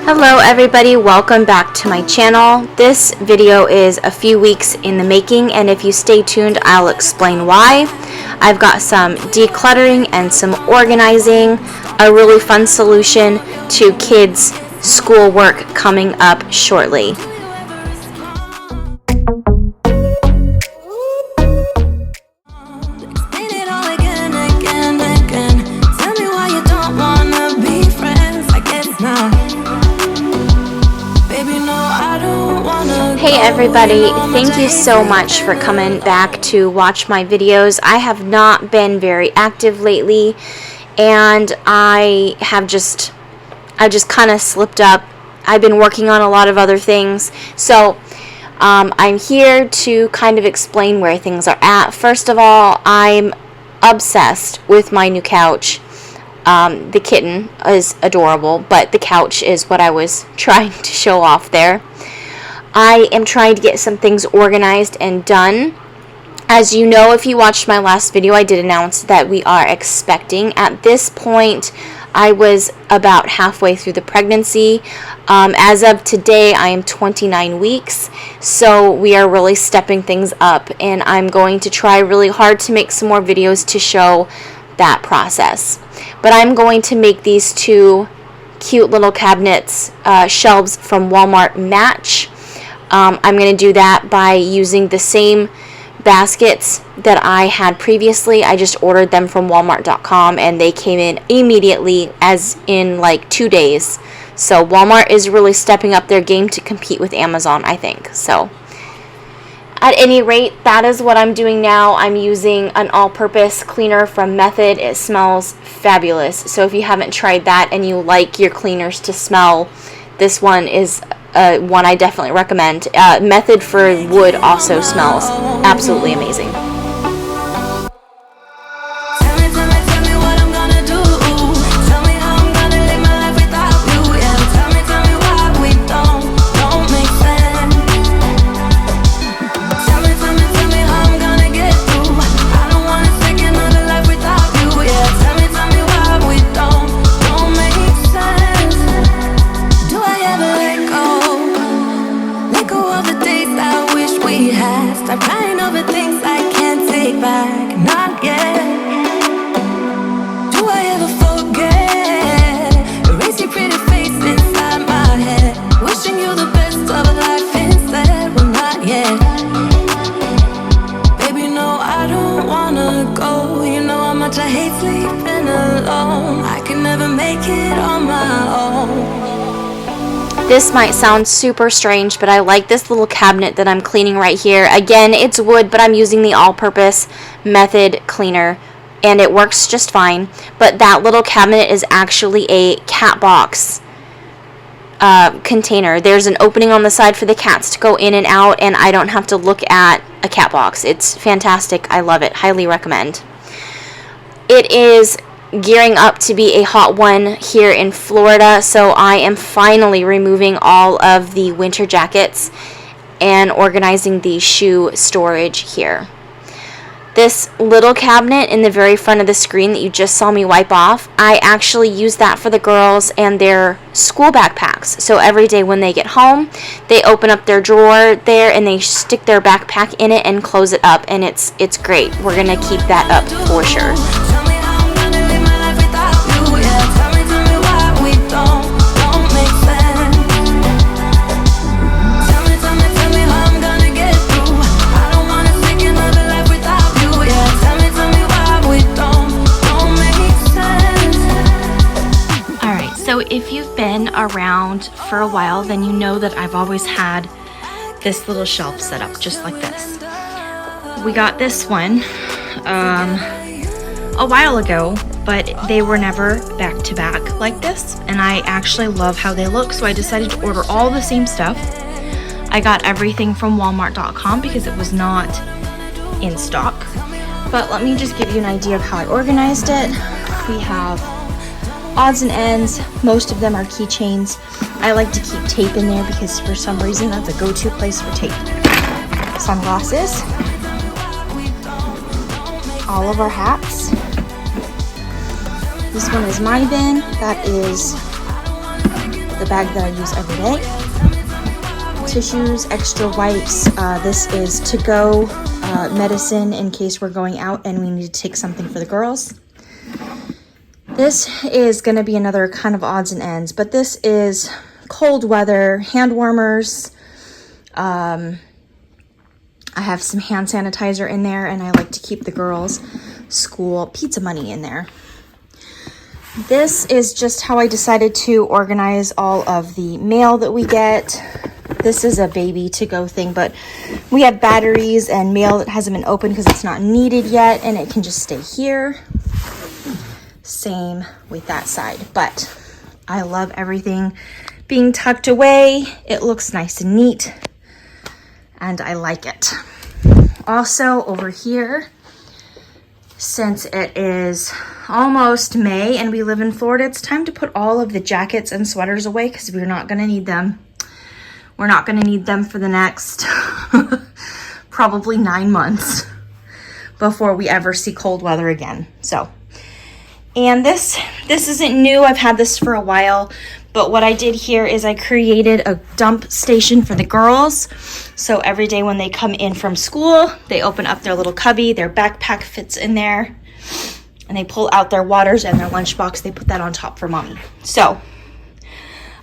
Hello everybody, welcome back to my channel. This video is a few weeks in the making, and if you stay tuned, I'll explain why. I've got some decluttering and some organizing, a really fun solution to kids' schoolwork coming up shortly. Hey everybody, thank you so much for coming back to watch my videos. I have not been very active lately, and I just kind of slipped up. I've been working on a lot of other things, so I'm here to kind of explain where things are at. First of all, I'm obsessed with my new couch. The kitten is adorable, but the couch is what I was trying to show off there. I am trying to get some things organized and done. As you know, if you watched my last video, I did announce that we are expecting. At this point, I was about halfway through the pregnancy. As of today, I am 29 weeks, so we are really stepping things up, and I'm going to try really hard to make some more videos to show that process. But I'm going to make these two cute little cabinets, shelves from Walmart match. I'm going to do that by using the same baskets that I had previously. I just ordered them from Walmart.com and they came in immediately, as in like 2 days. So Walmart is really stepping up their game to compete with Amazon, I think. So at any rate, that is what I'm doing now. I'm using an all-purpose cleaner from Method. It smells fabulous. So if you haven't tried that and you like your cleaners to smell, this one is one I definitely recommend. Method for wood also smells absolutely amazing. This might sound super strange, but I like this little cabinet that I'm cleaning right here. Again, it's wood, but I'm using the all-purpose Method cleaner, and it works just fine. But that little cabinet is actually a cat box container. There's an opening on the side for the cats to go in and out, and I don't have to look at a cat box. It's fantastic. I love it. Highly recommend. It is gearing up to be a hot one here in Florida, so I am finally removing all of the winter jackets and organizing the shoe storage here. This little cabinet in the very front of the screen that you just saw me wipe off, I actually use that for the girls and their school backpacks. So every day when they get home, they open up their drawer there and they stick their backpack in it and close it up, and it's great. We're gonna keep that up for sure. So if you've been around for a while, then you know that I've always had this little shelf set up just like this. We got this one a while ago, but they were never back to back like this, and I actually love how they look, so I decided to order all the same stuff. I got everything from Walmart.com because it was not in stock. But let me just give you an idea of how I organized it. We have odds and ends. Most of them are keychains. I like to keep tape in there because for some reason that's a go-to place for tape. Sunglasses. All of our hats. This one is my bin. That is the bag that I use every day. Tissues, extra wipes. This is to-go medicine in case we're going out and we need to take something for the girls. This is going to be another kind of odds and ends, but this is cold weather hand warmers. I have some hand sanitizer in there, and I like to keep the girls' school pizza money in there. This is just how I decided to organize all of the mail that we get. This is a baby to-go thing, but we have batteries and mail that hasn't been opened because it's not needed yet, and it can just stay here. Same with that side, but I love everything being tucked away. It looks nice and neat, and I like it. Also over here, since it is almost May and we live in Florida, it's time to put all of the jackets and sweaters away because we're not going to need them. We're not going to need them for the next probably 9 months before we ever see cold weather again. So, and this isn't new. I've had this for a while, but what I did here is I created a dump station for the girls. So every day when they come in from school, they open up their little cubby, their backpack fits in there, and they pull out their waters and their lunchbox. They put that on top for mommy. So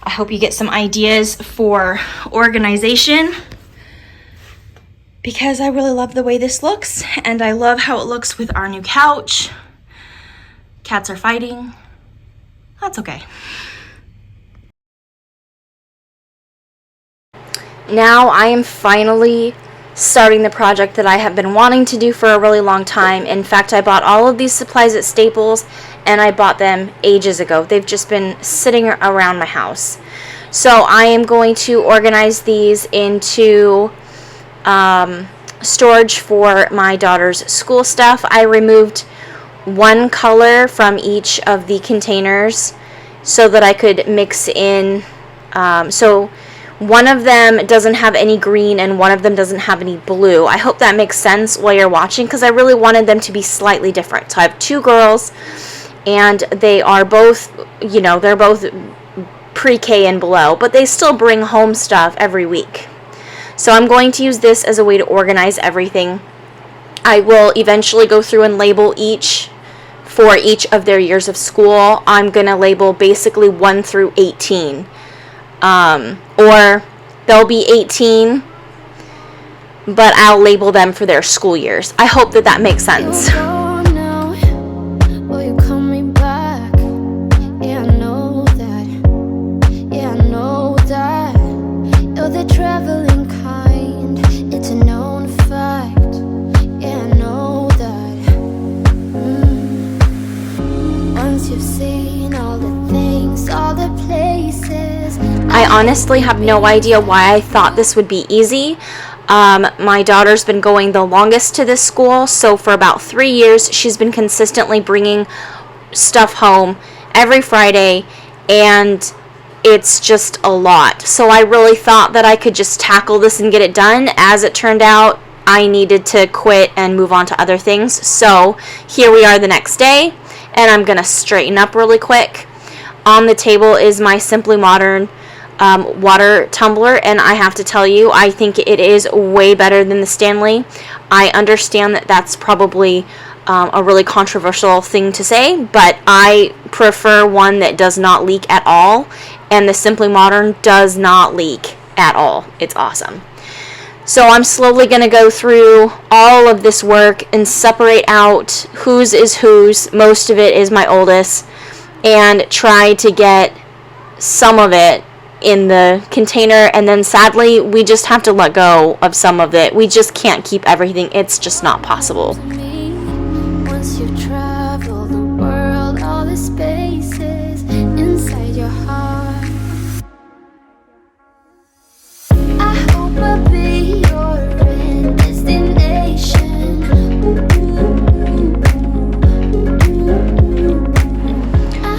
I hope you get some ideas for organization, because I really love the way this looks, and I love how it looks with our new couch. Cats are fighting. That's okay. Now I am finally starting the project that I have been wanting to do for a really long time. In fact, I bought all of these supplies at Staples, and I bought them ages ago. They've just been sitting around my house. So I am going to organize these into storage for my daughter's school stuff. I removed one color from each of the containers so that I could mix in. So one of them doesn't have any green and one of them doesn't have any blue. I hope that makes sense while you're watching, because I really wanted them to be slightly different. So I have 2 girls, and they are both, you know, they're both pre-K and below, but they still bring home stuff every week. So I'm going to use this as a way to organize everything. I will eventually go through and label each for each of their years of school. I'm going to label basically 1 through 18. Or they'll be 18, but I'll label them for their school years. I hope that that makes sense. I honestly have no idea why I thought this would be easy. My daughter's been going the longest to this school, so for about 3 years she's been consistently bringing stuff home every Friday, and it's just a lot. So I really thought that I could just tackle this and get it done. As it turned out, I needed to quit and move on to other things. So here we are the next day, and I'm gonna straighten up really quick. On the table is my Simply Modern water tumbler, and I have to tell you, I think it is way better than the Stanley. I understand that that's probably a really controversial thing to say, but I prefer one that does not leak at all, and the Simply Modern does not leak at all. It's awesome. So I'm slowly going to go through all of this work and separate out whose is whose. Most of it is my oldest, and try to get some of it in the container, and then sadly we just have to let go of some of it. We just can't keep everything. It's just not possible. Once you travel the world, all the spaces inside your heart, I hope I'll be your end destination.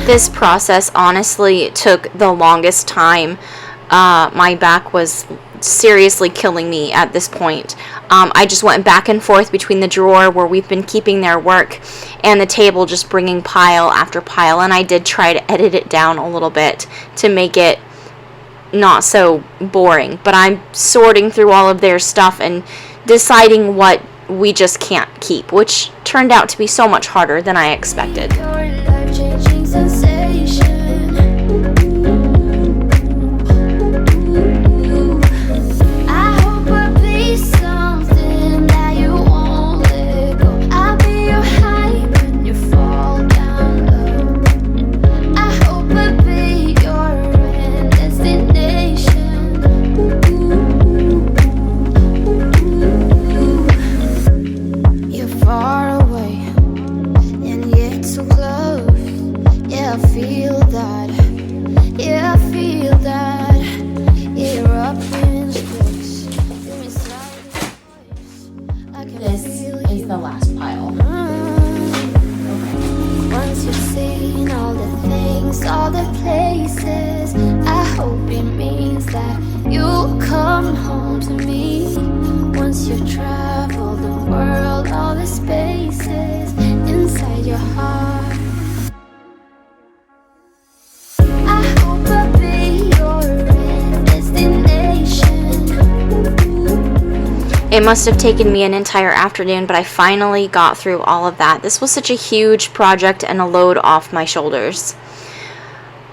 This process honestly took the longest time. My back was seriously killing me at this point. I just went back and forth between the drawer where we've been keeping their work and the table, just bringing pile after pile, and I did try to edit it down a little bit to make it not so boring, but I'm sorting through all of their stuff and deciding what we just can't keep, which turned out to be so much harder than I expected. Your life-changing sensation. I hope I'll be something that you won't let go. I'll be your high when you fall down low. I hope I'll be your end destination. You're far away and yet so close. Yeah, I feel that. Yeah, I feel that. Yeah, you're up in space. You're inside this place. I can This feel is you. the last pile. Once you've seen all the things, all the places, I hope it means that you'll come home to me. Once you've traveled the world, all the spaces inside your heart. I hope I'll be your end destination. It must have taken me an entire afternoon, but I finally got through all of that. This was such a huge project and a load off my shoulders.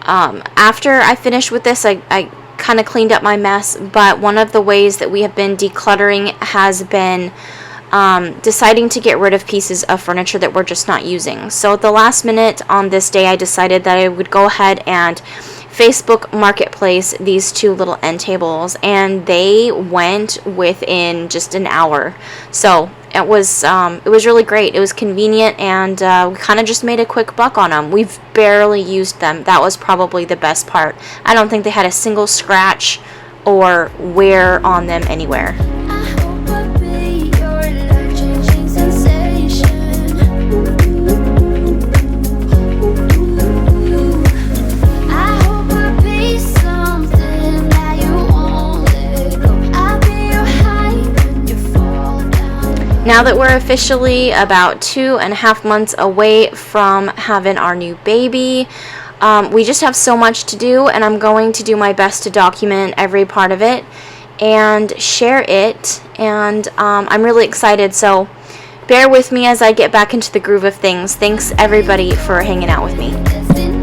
After I finished with this, I kind of cleaned up my mess, but one of the ways that we have been decluttering has been deciding to get rid of pieces of furniture that we're just not using. So at the last minute on this day, I decided that I would go ahead and Facebook Marketplace these two little end tables, and they went within just an hour. So it was really great. It was convenient, and we kind of just made a quick buck on them. We've barely used them. That was probably the best part. I don't think they had a single scratch or wear on them anywhere. I hope I'll be your life-changing sensation. I hope I'll be something that you won't let go. I'll be your high when you fall down. Now that we're officially about 2.5 months away from having our new baby, we just have so much to do, and I'm going to do my best to document every part of it and share it, and I'm really excited, so bear with me as I get back into the groove of things. Thanks everybody for hanging out with me. Destination.